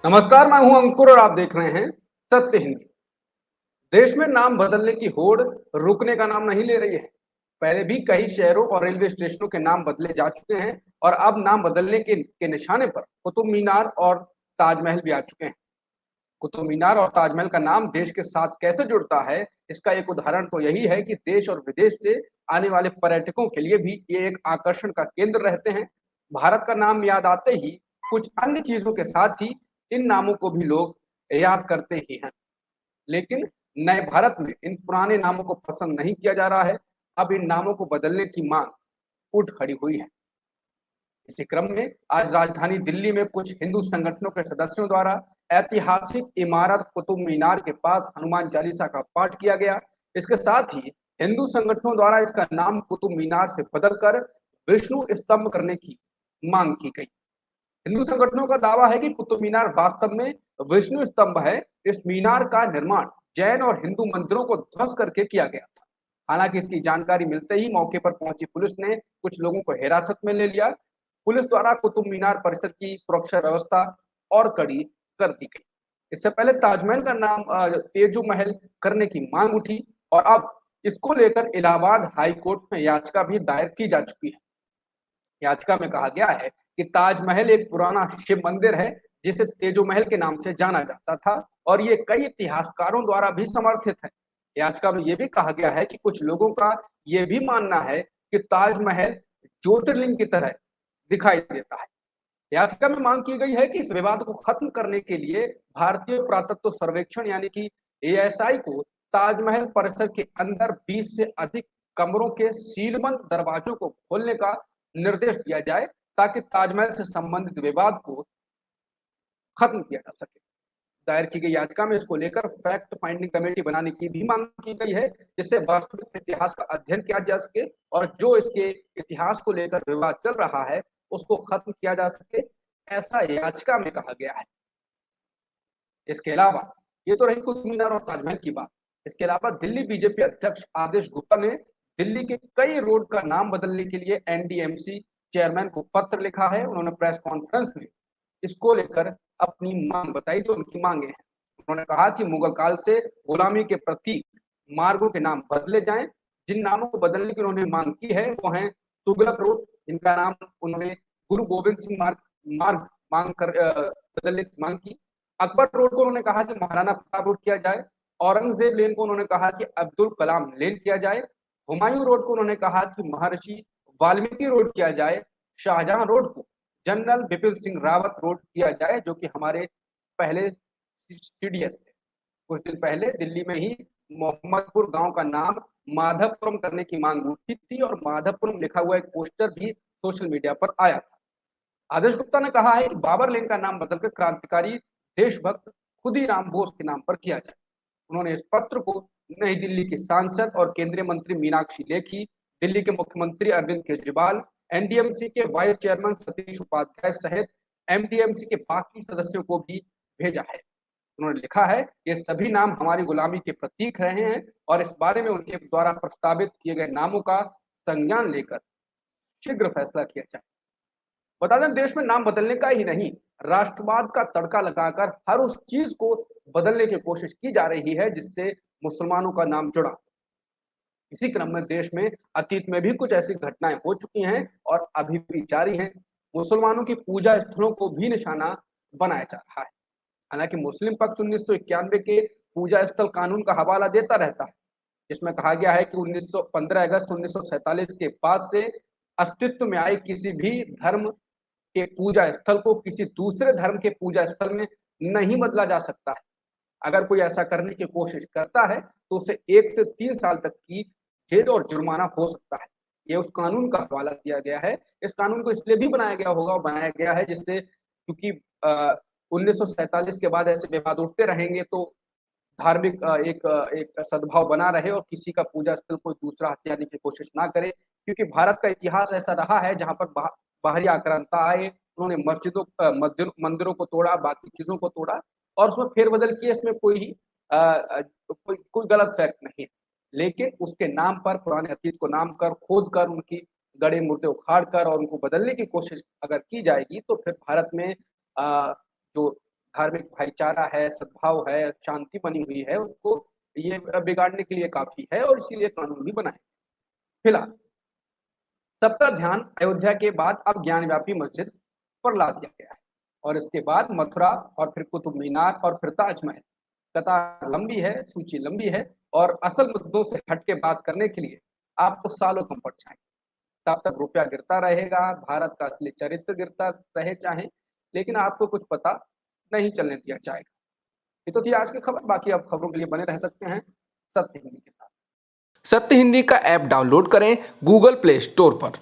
नमस्कार, मैं हूं अंकुर और आप देख रहे हैं सत्य हिंदी। देश में नाम बदलने की होड़ रुकने का नाम नहीं ले रही है। पहले भी कई शहरों और रेलवे स्टेशनों के नाम बदले जा चुके हैं और अब नाम बदलने के निशाने पर कुतुब मीनार और ताजमहल भी आ चुके हैं। कुतुब मीनार और ताजमहल का नाम देश के साथ कैसे जुड़ता है, इसका एक उदाहरण तो यही है कि देश और विदेश से आने वाले पर्यटकों के लिए भी ये एक आकर्षण का केंद्र रहते हैं। भारत का नाम याद आते ही कुछ अन्य चीजों के साथ ही इन नामों को भी लोग याद करते ही हैं। लेकिन नए भारत में इन पुराने नामों को पसंद नहीं किया जा रहा है। अब इन नामों को बदलने की मांग उठ खड़ी हुई है। इसी क्रम में आज राजधानी दिल्ली में कुछ हिंदू संगठनों के सदस्यों द्वारा ऐतिहासिक इमारत कुतुब मीनार के पास हनुमान चालीसा का पाठ किया गया। इसके साथ ही हिंदू संगठनों द्वारा इसका नाम कुतुब मीनार से बदलकर विष्णु स्तंभ करने की मांग की गई। हिंदू संगठनों का दावा है कि कुतुब मीनार वास्तव में विष्णु स्तंभ है। इस मीनार का निर्माण जैन और हिंदू मंदिरों को ध्वस्त करके किया गया था। हालांकि इसकी जानकारी मिलते ही मौके पर पहुंची पुलिस ने कुछ लोगों को हिरासत में ले लिया। पुलिस द्वारा कुतुब मीनार परिसर की सुरक्षा व्यवस्था और कड़ी कर दी गई। इससे पहले ताजमहल का नाम तेजो महल करने की मांग उठी और अब इसको लेकर इलाहाबाद हाई कोर्ट में याचिका भी दायर की जा चुकी है। याचिका में कहा गया है कि ताजमहल एक पुराना शिव मंदिर है जिसे तेजो महल के नाम से जाना जाता था और ये कई इतिहासकारों द्वारा भी समर्थित है। याचिका में यह भी कहा गया है कि कुछ लोगों का यह भी मानना है कि ताजमहल ज्योतिर्लिंग की तरह दिखाई देता है। याचिका में मांग की गई है कि इस विवाद को खत्म करने के लिए भारतीय पुरातत्व सर्वेक्षण यानी कि एएसआई को ताजमहल परिसर के अंदर 20 से अधिक कमरों के सीलबंद दरवाजों को खोलने का निर्देश दिया जाए ताकि ताजमहल से संबंधित विवाद को खत्म किया जा सके। दायर की गई याचिका में इसको लेकर फैक्ट फाइंडिंग कमेटी बनाने की भी मांग की गई है जिससे वास्तविक इतिहास का अध्ययन किया जा सके और जो इसके इतिहास को लेकर विवाद चल रहा है उसको खत्म किया जा सके, ऐसा याचिका में कहा गया है। इसके अलावा ये तो रही कुतुब मीनार और ताजमहल की बात। इसके अलावा दिल्ली बीजेपी अध्यक्ष आदेश गुप्ता ने दिल्ली के कई रोड का नाम बदलने के लिए एनडीएमसी चेयरमैन को पत्र लिखा है। उन्होंने प्रेस कॉन्फ्रेंस में इसको लेकर अपनी मांग बताई जो उनकी मांगे हैं। उन्होंने कहा कि मुगल काल से गुलामी के प्रतीक मार्गों के नाम बदले जाएं। जिन नामों को बदलने की उन्होंने मांग की है वो हैं तुगलक रोड, जिनका नाम उन्होंने गुरु गोविंद सिंह मार्ग मार्ग मांग कर बदलने की मांग की। अकबर रोड को उन्होंने कहा कि महाराणा प्रताप रोड किया जाए। औरंगजेब लेन को उन्होंने कहा कि अब्दुल कलाम लेन किया जाए। हुमायूं रोड को उन्होंने कहा कि महर्षि वाल्मीकि रोड किया जाए। शाहजहां रोड को जनरल बिपिन सिंह रावत रोड किया जाए जो कि हमारे पहले सीडीएस थे। कुछ दिन पहले दिल्ली में ही मोहम्मदपुर गांव का नाम माधवपुरम करने की मांग उठी थी और माधवपुरम लिखा हुआ एक पोस्टर भी सोशल मीडिया पर आया था। आदेश गुप्ता ने कहा है कि बाबर लेन का नाम बदलकर क्रांतिकारी देशभक्त खुदीराम बोस के नाम पर किया जाए। उन्होंने इस पत्र को नई दिल्ली की सांसद और केंद्रीय मंत्री मीनाक्षी लेखी, दिल्ली के मुख्यमंत्री अरविंद केजरीवाल, एनडीएमसी के वाइस चेयरमैन सतीश उपाध्याय सहित एमडीएमसी के बाकी सदस्यों को भी भेजा है। उन्होंने लिखा है ये सभी नाम हमारी गुलामी के प्रतीक रहे हैं और इस बारे में उनके द्वारा प्रस्तावित किए गए नामों का संज्ञान लेकर शीघ्र फैसला किया जाए। बता दें देश में नाम बदलने का ही नहीं, राष्ट्रवाद का तड़का लगाकर हर उस चीज को बदलने की कोशिश की जा रही है जिससे मुसलमानों का नाम जुड़ा। इसी क्रम में देश में अतीत में भी कुछ ऐसी घटनाएं हो चुकी हैं और अभी भी जारी हैं। मुसलमानों की पूजा स्थलों को भी निशाना बनाया जा रहा है। हालांकि मुस्लिम पक्ष 1991 के पूजा स्थल कानून का हवाला देता रहता है जिसमें कहा गया है कि 15 अगस्त 1947 के बाद से अस्तित्व में आए किसी भी धर्म के पूजा स्थल को किसी दूसरे धर्म के पूजा स्थल में नहीं बदला जा सकता है। अगर कोई ऐसा करने की कोशिश करता है तो उसे 1 से 3 साल तक की जेल और जुर्माना हो सकता है। ये उस कानून का हवाला दिया गया है। इस कानून को इसलिए भी बनाया गया है जिससे क्योंकि 1947 के बाद ऐसे विवाद उठते रहेंगे तो धार्मिक एक सद्भाव बना रहे और किसी का पूजा स्थल कोई दूसरा हथियाने की कोशिश ना करे। क्योंकि भारत का इतिहास ऐसा रहा है जहाँ पर बाहरी आक्रांता आए, उन्होंने मंदिरों को तोड़ा, बाकी चीजों को तोड़ा और उसमें फेरबदल किए। इसमें कोई गलत फैक्ट नहीं है। लेकिन उसके नाम पर पुराने अतीत को नाम कर खोद कर उनकी गड़े मुर्दे उखाड़ कर और उनको बदलने की कोशिश अगर की जाएगी तो फिर भारत में जो धार्मिक भाईचारा है, सद्भाव है, शांति बनी हुई है, उसको ये बिगाड़ने के लिए काफ़ी है और इसीलिए कानून भी बना है। फिलहाल सबका ध्यान अयोध्या के बाद अब ज्ञानव्यापी मस्जिद पर ला दिया गया है और इसके बाद मथुरा और फिर कुतुब मीनार और फिर ताजमहल। कतार लंबी है, सूची लंबी है और असल मुद्दों से हट के बात करने के लिए आपको सालों कम पड़ जाएंगे। तब तक रुपया गिरता रहेगा, भारत का असली चरित्र गिरता रहे चाहे, लेकिन आपको कुछ पता नहीं चलने दिया जाएगा। ये तो थी आज की खबर। बाकी आप खबरों के लिए बने रह सकते हैं सत्य हिंदी के साथ। सत्य हिंदी का ऐप डाउनलोड करें गूगल प्ले स्टोर पर।